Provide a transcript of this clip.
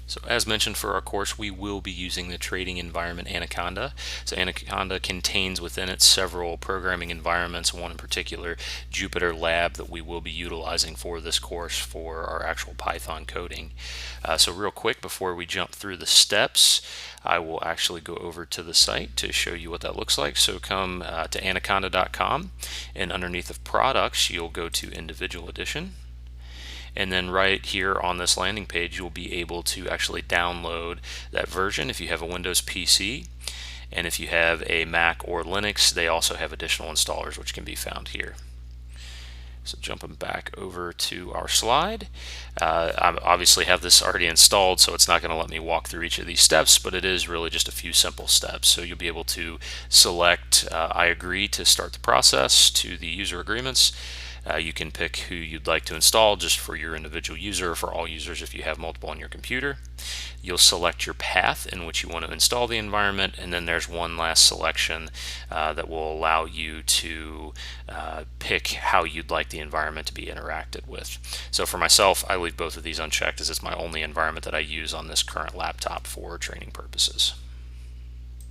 So as mentioned for our course, we will be using the trading environment Anaconda. So Anaconda contains within it several programming environments, one in particular, Jupyter Lab, that we will be utilizing for this course for our actual Python coding. So real quick, before we jump through the steps, I will actually go over to the site to show you what that looks like. So come to anaconda.com, and underneath of products, you'll go to individual edition. And then right here on this landing page, you'll be able to actually download that version if you have a Windows PC. And if you have a Mac or Linux, they also have additional installers which can be found here. So jumping back over to our slide, I obviously have this already installed, so it's not going to let me walk through each of these steps, but it is really just a few simple steps. So you'll be able to select I agree to start the process to the user agreements. You can pick who you'd like to install just for your individual user or for all users if you have multiple on your computer. You'll select your path in which you want to install the environment, and then there's one last selection that will allow you to pick how you'd like the environment to be interacted with. So for myself, I leave both of these unchecked as it's my only environment that I use on this current laptop for training purposes.